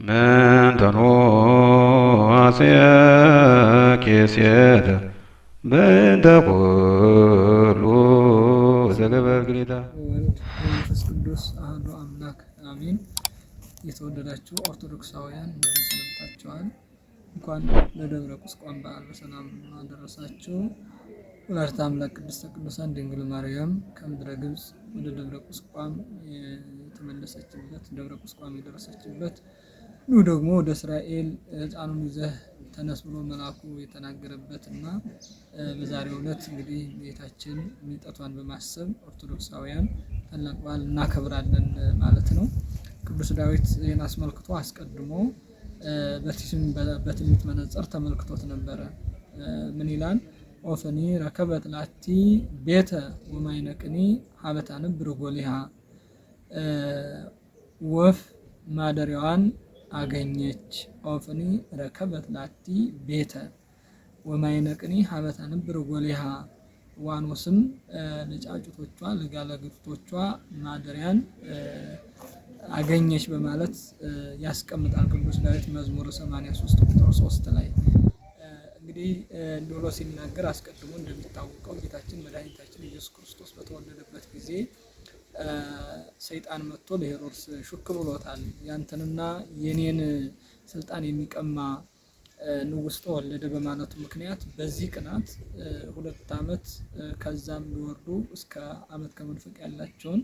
من تنو كيسيد بنت كل زغبر ግዴታ ወልድ ወመንፈስ ቅዱስ አሐዱ አምላክ አሜን። የተወደዳችሁ ኦርቶዶክሳውያን እንደምን ሰንብታችኋል? እንኳን ለደብረ ቁስቋም በዓል በሰላም አደረሳችሁ። ወላዲተ አምላክ ቅድስተ ቅዱሳን ድንግል ማርያም ከምድረ ግብፅ ወደ ደብረ ቁስቋም የተመለሰችበት ደብረ ቁስቋም የደረሰችበት ደግሞ ወደ እስራኤል ሕፃኑን ይዘህ ተነስ ብሎ መልአኩ የተናገረበት እና በዛሬው ዕለት እንግዲህ ቤታችን ሚጠቷን በማሰብ ኦርቶዶክሳውያን ታላቅ በዓል እናከብራለን ማለት ነው። ቅዱስ ዳዊት ይህን አስመልክቶ አስቀድሞ በትንቢት መነጽር ተመልክቶት ነበረ። ምን ይላል? ኦፈኒ ረከበት ላቲ ቤተ ወማይነቅኒ ሀበታን ብርጎሊሃ፣ ወፍ ማደሪያዋን አገኘች። ኦፍኒ ረከበት ላቲ ቤተ ወማይነቅኒ ሀበታን ብርጎሊሃ፣ ዋኖስም ለጫጩቶቿ ለጋለግቶቿ ማደሪያን አገኘች በማለት ያስቀምጣል ቅዱስ ዳዊት መዝሙር 83 ቁጥር 3 ላይ። እንግዲህ ብሎ ሲናገር አስቀድሞ እንደሚታወቀው ጌታችን መድኃኒታችን ኢየሱስ ክርስቶስ በተወለደበት ጊዜ ሰይጣን መጥቶ ለሄሮድስ ሹክ ብሎታል። ያንተንና የኔን ስልጣን የሚቀማ ንጉሥ ተወለደ በማለቱ ምክንያት በዚህ ቅናት 2 ዓመት ከዛም ሊወርዱ እስከ ዓመት ከመንፈቅ ያላቸውን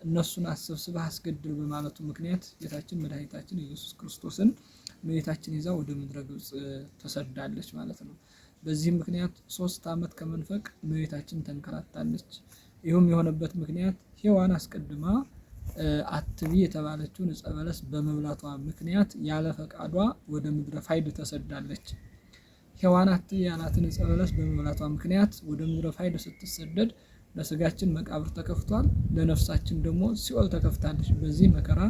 እነሱን አሰብስበህ አስገድል በማለቱ ምክንያት ጌታችን መድኃኒታችን ኢየሱስ ክርስቶስን እመቤታችን ይዛ ወደ ምድረ ግብፅ ተሰዳለች ማለት ነው። በዚህ ምክንያት 3 ዓመት ከመንፈቅ እመቤታችን ተንከራታለች። ይህም የሆነበት ምክንያት ሔዋን አስቀድማ አትቢ የተባለችውን ዕፀ በለስ በመብላቷ ምክንያት ያለ ፈቃዷ ወደ ምድረ ፋይድ ተሰዳለች። ሔዋን አትቢ ያላትን ዕፀ በለስ በመብላቷ ምክንያት ወደ ምድረ ፋይድ ስትሰደድ ለስጋችን መቃብር ተከፍቷል፣ ለነፍሳችን ደግሞ ሲኦል ተከፍታለች። በዚህ መከራ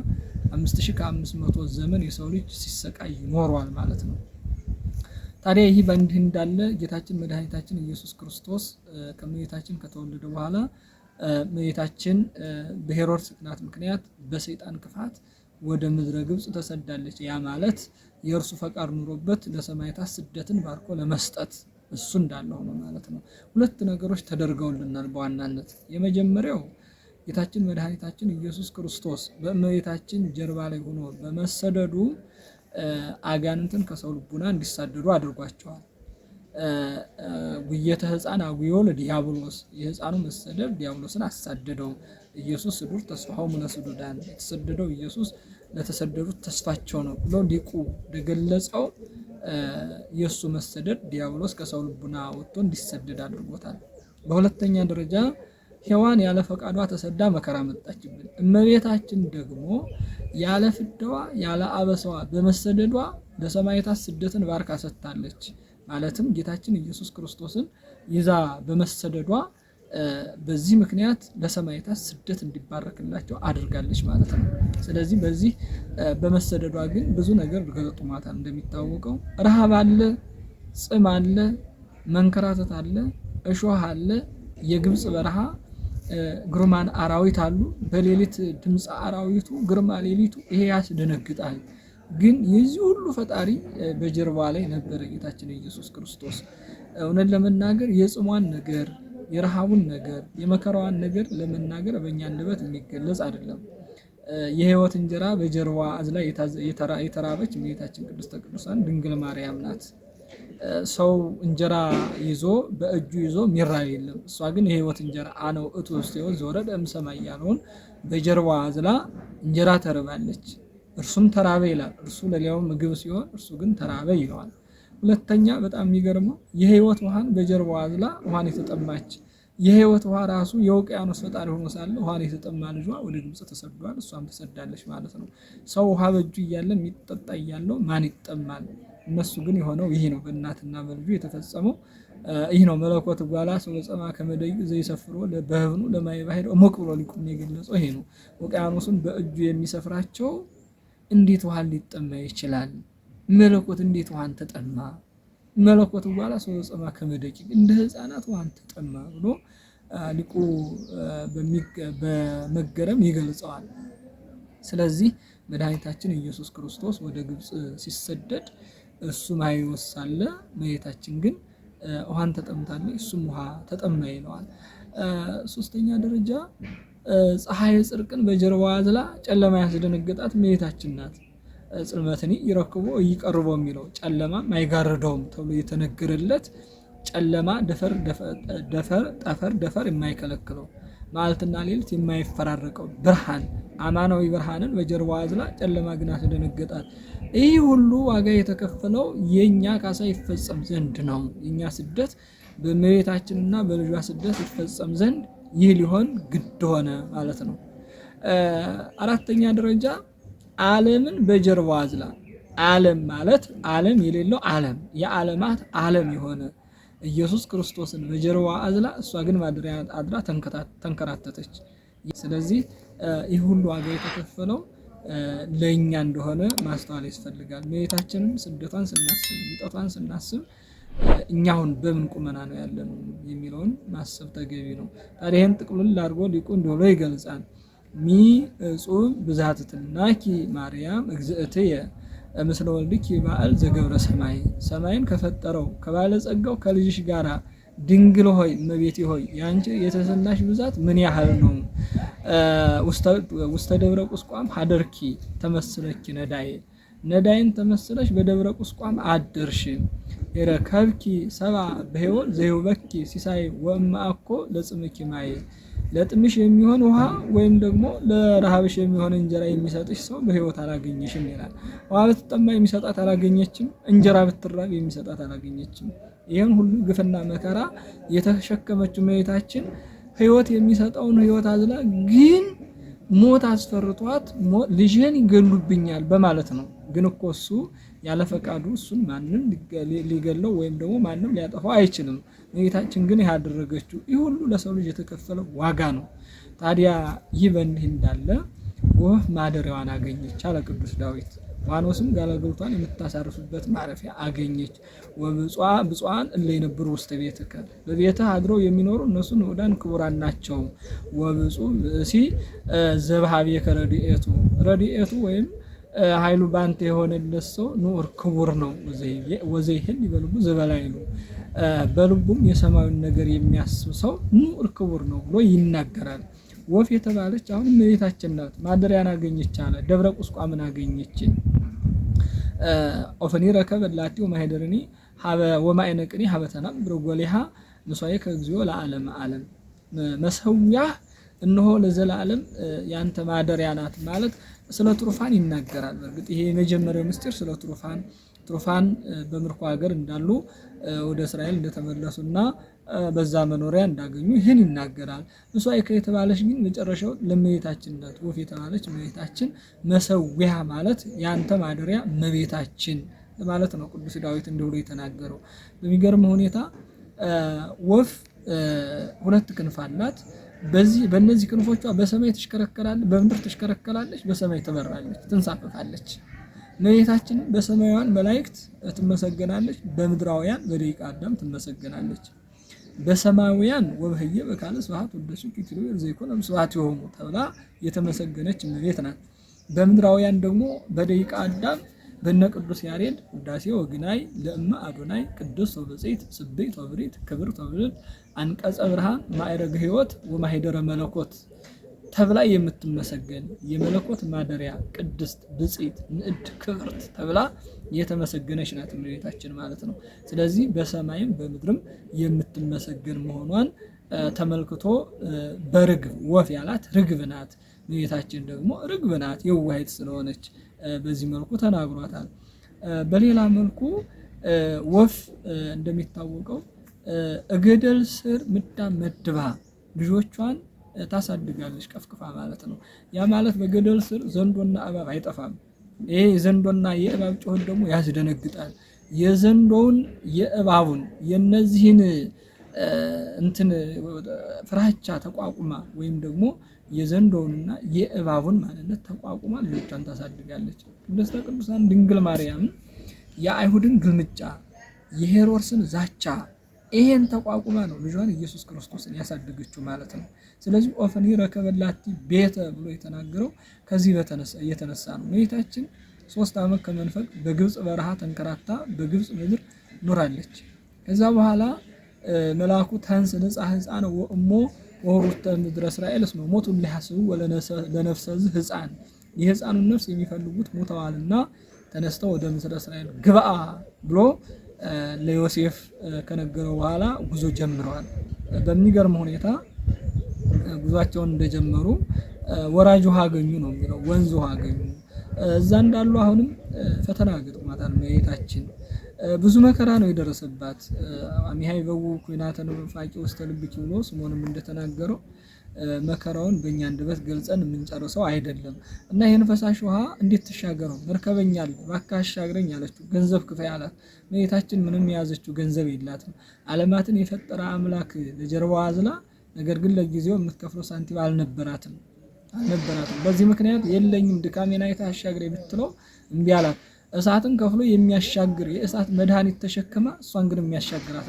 5500 ዘመን የሰው ልጅ ሲሰቃይ ኖሯል ማለት ነው። ታዲያ ይህ በእንዲህ እንዳለ ጌታችን መድኃኒታችን ኢየሱስ ክርስቶስ ከእመቤታችን ከተወለደ በኋላ እመቤታችን በሄሮድስ ቅናት ምክንያት በሰይጣን ክፋት ወደ ምድረ ግብፅ ተሰዳለች። ያ ማለት የእርሱ ፈቃድ ኑሮበት ለሰማዕታት ስደትን ባርኮ ለመስጠት እሱ እንዳለው ነው ማለት ነው። 2 ነገሮች ተደርገውልናል በዋናነት። የመጀመሪያው ጌታችን መድኃኒታችን ኢየሱስ ክርስቶስ በእመቤታችን ጀርባ ላይ ሆኖ በመሰደዱ አጋንንትን ከሰው ልቡና እንዲሳደዱ አድርጓቸዋል። ጉየተ ሕፃን አጉዮ ለዲያብሎስ፣ የሕፃኑ መሰደድ ዲያብሎስን አሳደደው። ኢየሱስ ስዱር ተስፋው ለስዱዳን፣ የተሰደደው ኢየሱስ ለተሰደዱት ተስፋቸው ነው ብሎ ሊቁ እንደገለጸው የሱ መሰደድ ዲያብሎስ ከሰው ልቡና ወጥቶ እንዲሰደድ አድርጎታል። በሁለተኛ ደረጃ ሔዋን ያለ ፈቃዷ ተሰዳ መከራ መጣችብን። እመቤታችን ደግሞ ያለ ፍዳዋ ያለ አበሳዋ በመሰደዷ ለሰማዕታት ስደትን ባርካ ሰጥታለች። ማለትም ጌታችን ኢየሱስ ክርስቶስን ይዛ በመሰደዷ በዚህ ምክንያት ለሰማዕታት ስደት እንዲባረክላቸው አድርጋለች ማለት ነው። ስለዚህ በዚህ በመሰደዷ ግን ብዙ ነገር ገጥሟታል። እንደሚታወቀው ረሃብ አለ፣ ጽም አለ፣ መንከራተት አለ፣ እሾህ አለ፣ የግብፅ በረሃ ግርማን አራዊት አሉ። በሌሊት ድምፅ አራዊቱ ግርማ ሌሊቱ ይሄ ያስደነግጣል። ግን የዚህ ሁሉ ፈጣሪ በጀርባ ላይ ነበረ ጌታችን ኢየሱስ ክርስቶስ። እውነት ለመናገር የጽሟን ነገር የረሃቡን ነገር የመከራዋን ነገር ለመናገር በእኛ አንደበት የሚገለጽ አይደለም። የሕይወት እንጀራ በጀርባ አዝላ የተራበች እመቤታችን ቅድስተ ቅዱሳን ድንግል ማርያም ናት። ሰው እንጀራ ይዞ በእጁ ይዞ ሚራብ የለም። እሷ ግን የሕይወት እንጀራ አነው እቱ ውስጥ ዘወረደ እምሰማይ ያለውን በጀርባ አዝላ እንጀራ ተርባለች። እርሱም ተራበ ይላል። እርሱ ለሌላው ምግብ ሲሆን እርሱ ግን ተራበ ይለዋል። ሁለተኛ በጣም የሚገርመው የሕይወት ውሃን በጀርባዋ አዝላ ውሃን የተጠማች የሕይወት ውሃ ራሱ የውቅያኖስ ፈጣሪ ሆኖ ሳለ ውሃን የተጠማ ልጇ ወደ ግብፅ ተሰዷል። እሷም ተሰዳለች ማለት ነው። ሰው ውሃ በእጁ እያለ የሚጠጣ እያለው ማን ይጠማል? እነሱ ግን የሆነው ይሄ ነው። በእናትና በልጁ የተፈጸመው ይህ ነው። መለኮት ጓላ ሰው ጸማ ከመደዩ ዘይሰፍሮ በህብኑ ለማይ ባሄድ ሞቅ ብሎ ሊቁም የገለጸው ይሄ ነው። ውቅያኖስን በእጁ የሚሰፍራቸው እንዴት ውሃን ሊጠማ ይችላል? መለኮት እንዴት ውሃን ተጠማ? መለኮት ጓላ ሰው ጸማ ከመደቂ እንደ ሕፃናት ውሃን ተጠማ ብሎ ሊቁ በመገረም ይገልጸዋል። ስለዚህ መድኃኒታችን ኢየሱስ ክርስቶስ ወደ ግብፅ ሲሰደድ እሱ ማይወስ ሳለ እመቤታችን ግን ውሃን ተጠምታለች፣ እሱም ውሃ ተጠማ ይለዋል። ሶስተኛ ደረጃ ፀሐይ ጽድቅን በጀርባዋ አዝላ ጨለማ ያስደነገጣት እመቤታችን ናት። ጽልመትኒ ይረክቦ ይቀርቦ የሚለው ጨለማ አይጋርደውም ተብሎ የተነገረለት ጨለማ ጠፈር የማይከለክለው መዓልትና ሌሊት የማይፈራረቀው ብርሃን አማናዊ ብርሃንን በጀርባዋ አዝላ ጨለማ ግን አስደነገጣት። ይህ ሁሉ ዋጋ የተከፈለው የኛ ካሳ ይፈጸም ዘንድ ነው። የኛ ስደት በእመቤታችንና በልጇ ስደት ይፈጸም ዘንድ ይህ ሊሆን ግድ ሆነ ማለት ነው። አራተኛ ደረጃ ዓለምን በጀርባዋ አዝላ። ዓለም ማለት ዓለም የሌለው ዓለም የዓለማት ዓለም የሆነ ኢየሱስ ክርስቶስን በጀርባዋ አዝላ እሷ ግን ማደሪያ አድራ ተንከራተተች። ስለዚህ ይህ ሁሉ ዋጋ የተከፈለው ለእኛ እንደሆነ ማስተዋል ያስፈልጋል። እመቤታችንን ስደቷን ስናስብ ሚጠቷን ስናስብ እኛውን በምን ቁመና ነው ያለነው የሚለውን ማሰብ ተገቢ ነው። ታዲያ ይህን ጥቅሉን ላድርጎ ሊቁ እንደሆነ ይገልጻል። ሚ እጹብ ብዛትትናኪ ማርያም እግዝእትየ ምስለ ወልድኪ በዓል ዘገብረ ሰማይ። ሰማይን ከፈጠረው ከባለጸጋው ከልጅሽ ጋራ ድንግል ሆይ እመቤቴ ሆይ ያንቺ የተሰናሽ ብዛት ምን ያህል ነው? ውስተ ደብረ ቁስቋም ሀደርኪ ተመስለኪ ነዳይ ነዳይን ተመስለሽ በደብረ ቁስቋም አደርሽ። የረከብኪ ሰባ በሕይወት ዘይውበኪ ሲሳይ ወእምአኮ ለጽምኪ ማይ። ለጥምሽ የሚሆን ውሃ ወይም ደግሞ ለረሃብሽ የሚሆን እንጀራ የሚሰጥሽ ሰው በሕይወት አላገኘሽም ይላል። ውሃ ብትጠማ የሚሰጣት አላገኘችም፣ እንጀራ ብትራብ የሚሰጣት አላገኘችም። ይህን ሁሉ ግፍና መከራ የተሸከመችው እመቤታችን ሕይወት የሚሰጠውን ሕይወት አዝላ ግን ሞት አስፈርቷት ልጅን ይገሉብኛል በማለት ነው። ግን እኮ እሱ ያለ ፈቃዱ እሱን ማንም ሊገለው ወይም ደግሞ ማንም ሊያጠፋው አይችልም። እመቤታችን ግን ያደረገችው ይህ ሁሉ ለሰው ልጅ የተከፈለ ዋጋ ነው። ታዲያ ይህ በእንዲህ እንዳለ ወፍ ማደሪያዋን አገኘች አለ ቅዱስ ዳዊት። ዋኖስም ጋለገልቷን የምታሳርፍበት ማረፊያ አገኘች። ወብፁዓን እለ ይነብሩ ውስተ ቤትከ፣ በቤትህ አድረው የሚኖሩ እነሱ ንዑዳን ክቡራን ናቸው። ወብፁዕ ብእሲ ዘበሃቤከ ረድኤቱ ወይም ኃይሉ ባንተ የሆነለት ሰው ንዑር ክቡር ነው። ወዘይህል ይበልቡ ዘበላይሉ፣ በልቡም የሰማዩን ነገር የሚያስብ ሰው ንዑር ክቡር ነው ብሎ ይናገራል። ወፍ የተባለች አሁን እመቤታችን ናት። ማደሪያን አገኘች አለ። ደብረ ቁስቋምን አገኘች። ኦፈኒ ረከበላቲ ወማሄደርኒ ወማይነቅኒ ሀበተና ብረጎሌሃ መስዋዕከ ከእግዚኦ ለዓለም ዓለም። መሰዊያ እነሆ ለዘላለም ያንተ ማደሪያ ናት ማለት ስለ ትሩፋን ይናገራል። በእርግጥ ይሄ የመጀመሪያው ምስጢር ስለ ትሩፋን በምርኮ ሀገር እንዳሉ ወደ እስራኤል እንደተመለሱና በዛ መኖሪያ እንዳገኙ ይህን ይናገራል። መስዋዕከ የተባለች ግን መጨረሻው ለእመቤታችን ናት። ወፍ የተባለች እመቤታችን፣ መሰዊያ ማለት ያንተ ማደሪያ እመቤታችን ማለት ነው። ቅዱስ ዳዊት እንዲህ ብሎ የተናገረው በሚገርም ሁኔታ ወፍ ሁለት ክንፍ አላት። በእነዚህ ክንፎቿ በሰማይ ትሽከረከራለች፣ በምድር ትሽከረከራለች፣ በሰማይ ትበራለች፣ ትንሳፈፋለች። እመቤታችን በሰማያውያን መላእክት ትመሰገናለች፣ በምድራውያን በደቂቀ አዳም ትመሰገናለች። በሰማያውያን ወበህየ በካለ ስብሐት ወደሱ ኪትሉር ዘይኮነ ስብሐት ይሆሙ ተብላ የተመሰገነች እመቤት ናት። በምድራውያን ደግሞ በደቂቀ አዳም በነ ቅዱስ ያሬድ ውዳሴ ወግናይ ለእመ አዶናይ ቅዱስ ወብጽሕት ስብሕት ወብሪት ክብርት ወብልት አንቀጸ ብርሃን ማዕረገ ሕይወት ወማኅደረ መለኮት ተብላ የምትመሰገን የመለኮት ማደሪያ ቅድስት ብጽሕት ንዕድ ክብርት ተብላ የተመሰገነች ናት እመቤታችን ማለት ነው። ስለዚህ በሰማይም በምድርም የምትመሰገን መሆኗን ተመልክቶ በርግብ ወፍ ያላት ርግብ ናት። እመቤታችን ደግሞ ርግብ ናት የዋሂት ስለሆነች በዚህ መልኩ ተናግሯታል። በሌላ መልኩ ወፍ እንደሚታወቀው እገደል ስር ምዳ መድባ ልጆቿን ታሳድጋለች ቀፍቅፋ ማለት ነው። ያ ማለት በገደል ስር ዘንዶና እባብ አይጠፋም። ይሄ የዘንዶና የእባብ ጩኸት ደግሞ ያስደነግጣል። የዘንዶውን የእባቡን የነዚህን ፍራቻ ተቋቁማ ወይም ደግሞ የዘንዶውንና የእባቡን ማንነት ተቋቁማ ልጆቿን ታሳድጋለች። ቅድስተ ቅዱሳን ድንግል ማርያም የአይሁድን ግልምጫ የሄሮድስን ዛቻ ይሄን ተቋቁማ ነው ልጇን ኢየሱስ ክርስቶስን ያሳደገችው ማለት ነው። ስለዚህ ኦፈኒ ረከበላቲ ቤተ ብሎ የተናገረው ከዚህ እየተነሳ ነው። እመቤታችን 3 ዓመት ከመንፈቅ በግብፅ በረሃ ተንከራታ በግብፅ ምድር ኖራለች። ከዛ በኋላ መልአኩ ተንስ ንጻ ሕፃን ወእሞ ወሩተ ምድረ እስራኤል እስመ ሞቱ ሊሐስቡ ለነፍሰዝ ሕፃን የሕፃኑን ነፍስ የሚፈልጉት ሞተዋልና ተነስተው ወደ ምድረ እስራኤል ግባ ብሎ ለዮሴፍ ከነገረው በኋላ ጉዞ ጀምረዋል። በሚገርም ሁኔታ ጉዟቸውን እንደጀመሩ ወራጅ ውሃ አገኙ ነው የሚለው፣ ወንዝ ውሃ አገኙ። እዛ እንዳሉ አሁንም ፈተና ገጥሟታል እመቤታችን። ብዙ መከራ ነው የደረሰባት። አሚሃይ በው ኩናተን ፋቂ ውስጥ ልብኪ ብሎ ስሞንም እንደተናገረው መከራውን በእኛ አንደበት ገልጸን የምንጨርሰው አይደለም እና ይህን ፈሳሽ ውሃ እንዴት ትሻገረው? መርከበኛል እባክህ አሻግረኝ አለችው። ገንዘብ ክፈይ አላት። እመቤታችን ምንም የያዘችው ገንዘብ የላትም። ዓለማትን የፈጠረ አምላክ ለጀርባዋ አዝላ፣ ነገር ግን ለጊዜው የምትከፍለው ሳንቲም አልነበራትም። በዚህ ምክንያት የለኝም ድካሜን አይታ አሻግረኝ ብትለው እምቢ አላት። እሳትን ከፍሎ የሚያሻግር የእሳት መድኃኒት ተሸክማ እሷን ግን የሚያሻግራት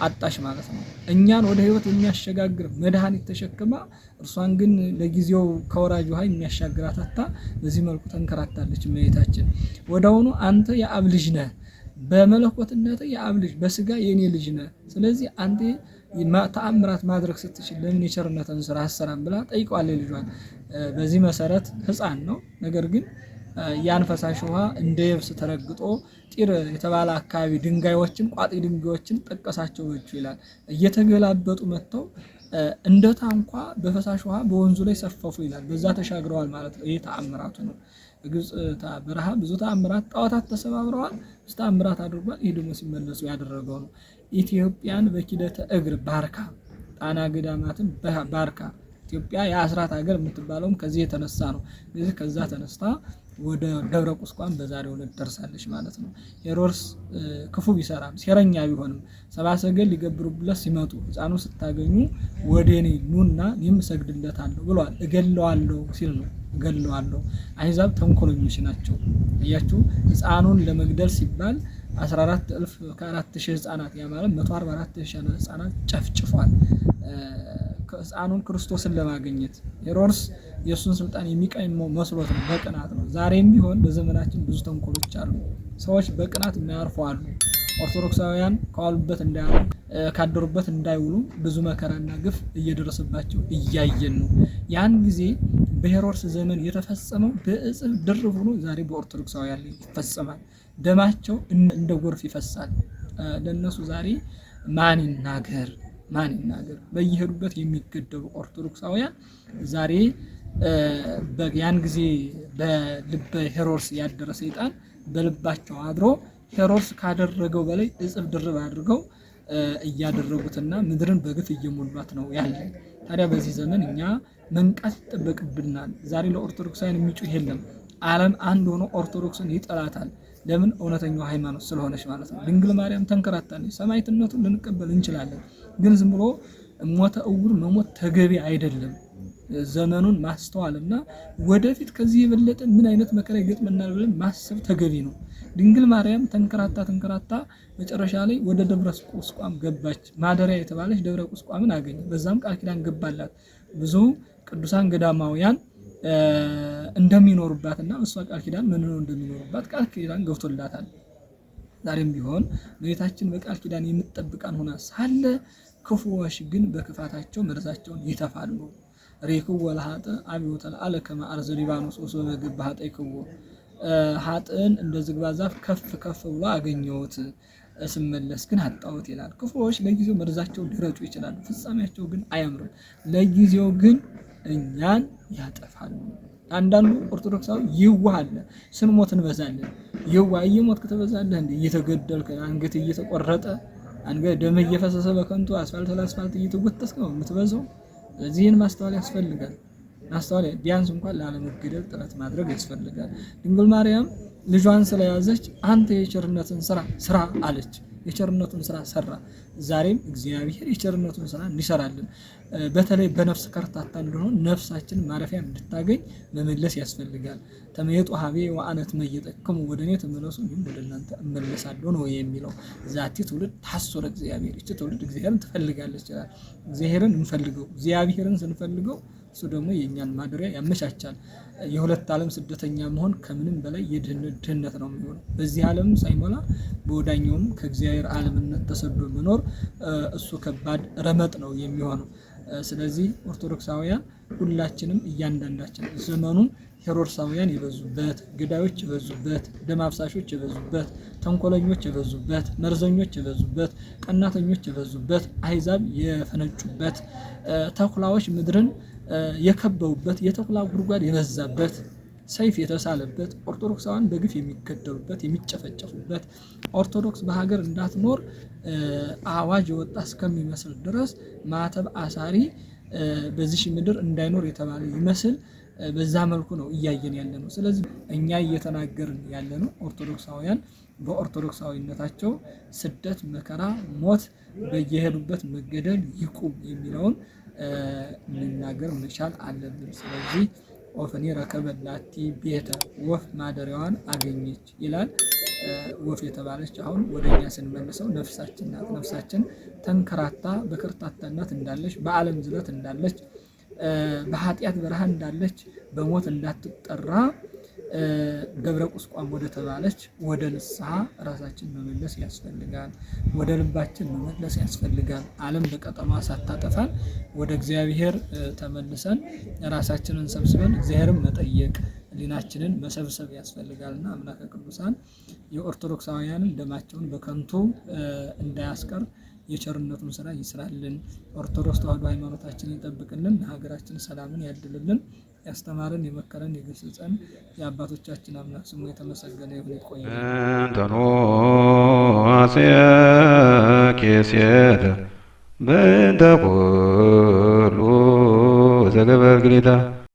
አጣሽ ማለት ነው። እኛን ወደ ሕይወት የሚያሸጋግር መድኃኒት ተሸክማ እርሷን ግን ለጊዜው ከወራጅ ውሃ የሚያሻግራት አጣ። በዚህ መልኩ ተንከራታለች እመቤታችን። ወዲያውኑ አንተ የአብ ልጅ ነህ፣ በመለኮትነት የአብ ልጅ፣ በስጋ የኔ ልጅ ነህ። ስለዚህ አንተ ተአምራት ማድረግ ስትችል ለምን የቸርነትን ስራ አሰራም ብላ ጠይቀዋለች ልጇን። በዚህ መሰረት ሕፃን ነው፣ ነገር ግን ያን ፈሳሽ ውሃ እንደ የብስ ተረግጦ ጢር የተባለ አካባቢ ድንጋዮችን ቋጢ ድንጋዮችን ጠቀሳቸው በእጁ ይላል። እየተገላበጡ መጥተው እንደ ታንኳ በፈሳሽ ውሃ በወንዙ ላይ ሰፈፉ ይላል። በዛ ተሻግረዋል ማለት ነው። ይህ ተአምራቱ ነው። በግብፅ በረሃ ብዙ ተአምራት፣ ጣዖታት ተሰባብረዋል፣ ብዙ ተአምራት አድርጓል። ይህ ደግሞ ሲመለሱ ያደረገው ነው። ኢትዮጵያን በኪደተ እግር ባርካ፣ ጣና ገዳማትን ባርካ። ኢትዮጵያ የአስራት ሀገር የምትባለውም ከዚህ የተነሳ ነው። ስለዚህ ከዛ ተነስታ ወደ ደብረ ቁስቋም በዛሬው ዕለት ደርሳለች ማለት ነው። ሄሮድስ ክፉ ቢሰራም ሴረኛ ቢሆንም ሰብአ ሰገል ሊገብሩለት ሲመጡ ሕፃኑ ስታገኙ ወደ እኔ ኑና እኔም እሰግድለታለሁ ብሏል። እገለዋለሁ ሲል ነው። እገለዋለሁ። አሕዛብ ተንኮለኞች ናቸው። እያችሁ ሕፃኑን ለመግደል ሲባል 14,000 ከ4,000 ሕፃናት ያ ማለት 144,000 ሕፃናት ጨፍጭፏል። ሕፃኑን ክርስቶስን ለማግኘት ሄሮድስ የእሱን ስልጣን የሚቀይመው መስሎት ነው፣ በቅናት ነው። ዛሬም ቢሆን በዘመናችን ብዙ ተንኮሎች አሉ። ሰዎች በቅናት የማያርፉ አሉ። ኦርቶዶክሳውያን ከዋሉበት እንዳያሉ ካደሩበት እንዳይውሉ ብዙ መከራና ግፍ እየደረሰባቸው እያየን ነው። ያን ጊዜ በሄሮድስ ዘመን የተፈጸመው በእጥፍ ድርብ ሆኖ ዛሬ በኦርቶዶክሳውያን ላይ ይፈጸማል። ደማቸው እንደ ጎርፍ ይፈሳል። ለነሱ ዛሬ ማን ይናገር? በየሄዱበት የሚገደሉ ኦርቶዶክሳውያን ዛሬ ያን ጊዜ በልበ ሄሮድስ ያደረ ሰይጣን በልባቸው አድሮ ሄሮድስ ካደረገው በላይ እጥፍ ድርብ አድርገው እያደረጉትና ምድርን በግፍ እየሞሏት ነው ያለ። ታዲያ በዚህ ዘመን እኛ መንቃት ይጠበቅብናል። ዛሬ ለኦርቶዶክሳውያን የሚጮህ የለም። ዓለም አንድ ሆኖ ኦርቶዶክስን ይጠላታል። ለምን? እውነተኛው ሃይማኖት ስለሆነች ማለት ነው። ድንግል ማርያም ተንከራታለች። ሰማዕትነቱን ልንቀበል እንችላለን፣ ግን ዝም ብሎ ሞተ እውር መሞት ተገቢ አይደለም። ዘመኑን ማስተዋልና ወደፊት ከዚህ የበለጠ ምን አይነት መከራ ይገጥመናል ብለን ማሰብ ተገቢ ነው። ድንግል ማርያም ተንከራታ መጨረሻ ላይ ወደ ደብረ ቁስቋም ገባች። ማደሪያ የተባለች ደብረ ቁስቋምን አገኘ። በዛም ቃል ኪዳን ገባላት። ብዙ ቅዱሳን ገዳማውያን እንደሚኖሩባትና እሷ ቃል ኪዳን ምን ነው እንደሚኖሩባት ቃል ኪዳን ገብቶላታል። ዛሬም ቢሆን እመቤታችን በቃል ኪዳን የምትጠብቃን ሆና ሳለ ክፉዎች ግን በክፋታቸው መርዛቸውን ይተፋሉ። ሬክው ወለሃጠ አብዮተ ለአለ ከመ አርዘ ሊባኖስ ወሶ በገባ ኃጢአክው ኃጥእን እንደ ዝግባ ዛፍ ከፍ ብሎ አገኘሁት፣ ስመለስ ግን አጣሁት ይላል። ክፉዎች ለጊዜው መርዛቸውን ሊረጩ ይችላሉ፣ ፍጻሜያቸው ግን አያምርም። ለጊዜው ግን እኛን ያጠፋሉ። አንዳንዱ ኦርቶዶክሳዊ ይዋሃለ ስንሞት እንበዛለን። እየሞትክ ትበዛለህ እንዴ? እየተገደልክ አንገት እየተቆረጠ አንገት ደም እየፈሰሰ በከንቱ አስፋልት ለአስፋልት እየተጎተትክ ነው የምትበዛው። እዚህን ማስተዋል ያስፈልጋል። ማስተዋል ቢያንስ እንኳን ላለመገደል ጥረት ማድረግ ያስፈልጋል። ድንግል ማርያም ልጇን ስለያዘች አንተ የቸርነትን ስራ አለች። የቸርነቱን ስራ ሰራ። ዛሬም እግዚአብሔር የቸርነቱን ስራ እንዲሰራልን በተለይ በነፍስ ከርታታ እንደሆን ነፍሳችን ማረፊያ እንድታገኝ መመለስ ያስፈልጋል። ተመየጡ ሀቤ ወአነት መየጠክሙ ወደ እኔ ተመለሱ እንዲሁም ወደ እናንተ እመለሳለሁ ነው የሚለው። ዛቲ ትውልድ ታሶረ እግዚአብሔር ይህች ትውልድ እግዚአብሔርን ትፈልጋለች ይላል። እግዚአብሔርን እንፈልገው። እግዚአብሔርን ስንፈልገው እሱ ደግሞ የእኛን ማደሪያ ያመቻቻል። የሁለት ዓለም ስደተኛ መሆን ከምንም በላይ ድህነት ነው የሚሆነው። በዚህ ዓለም ሳይሞላ በወዳኛውም ከእግዚአብሔር ዓለምነት ተሰዶ መኖር እሱ ከባድ ረመጥ ነው የሚሆነው። ስለዚህ ኦርቶዶክሳውያን ሁላችንም እያንዳንዳችን ዘመኑን ሄሮድሳውያን የበዙበት፣ ገዳዮች የበዙበት፣ ደም አፍሳሾች የበዙበት፣ ተንኮለኞች የበዙበት፣ መርዘኞች የበዙበት፣ ቀናተኞች የበዙበት፣ አሕዛብ የፈነጩበት፣ ተኩላዎች ምድርን የከበቡበት፣ የተኩላ ጉድጓድ የበዛበት፣ ሰይፍ የተሳለበት፣ ኦርቶዶክሳውያን በግፍ የሚገደሉበት የሚጨፈጨፉበት፣ ኦርቶዶክስ በሀገር እንዳትኖር አዋጅ የወጣ እስከሚመስል ድረስ ማተብ አሳሪ በዚህ ምድር እንዳይኖር የተባለ ይመስል በዛ መልኩ ነው እያየን ያለ ነው። ስለዚህ እኛ እየተናገርን ያለ ነው ኦርቶዶክሳውያን በኦርቶዶክሳዊነታቸው ስደት፣ መከራ፣ ሞት፣ በየሄዱበት መገደል ይቁም የሚለውን መናገር መቻል አለብን። ስለዚህ ወፍኒ ረከበላቲ ቤተ ወፍ ማደሪያዋን አገኘች ይላል። ወፍ የተባለች አሁን ወደኛ ስንመልሰው ነፍሳችን ናት። ነፍሳችን ተንከራታ በከርታታነት እንዳለች፣ በዓለም ዝለት እንዳለች፣ በኃጢአት በረሃ እንዳለች፣ በሞት እንዳትጠራ ገብረ ቁስቋም ወደ ተባለች ወደ ንስሐ ራሳችን መመለስ ያስፈልጋል። ወደ ልባችን መመለስ ያስፈልጋል። ዓለም በቀጠማ ሳታጠፋን ወደ እግዚአብሔር ተመልሰን ራሳችንን ሰብስበን እግዚአብሔርን መጠየቅ ሊናችንን መሰብሰብ ያስፈልጋልና አምላከ ቅዱሳን የኦርቶዶክሳውያንን ደማቸውን በከንቱ እንዳያስቀር የቸርነቱን ስራ ይስራልን። ኦርቶዶክስ ተዋሕዶ ሃይማኖታችንን ይጠብቅልን። ሀገራችን ሰላምን ያድልልን። ያስተማረን የመከረን የገሰጸን የአባቶቻችን አምላክ ስሙ የተመሰገነ ይሁን። ይቆያል። እንተኖ ኬሴተ በእንተ ኩሉ ዘገበርግሊታ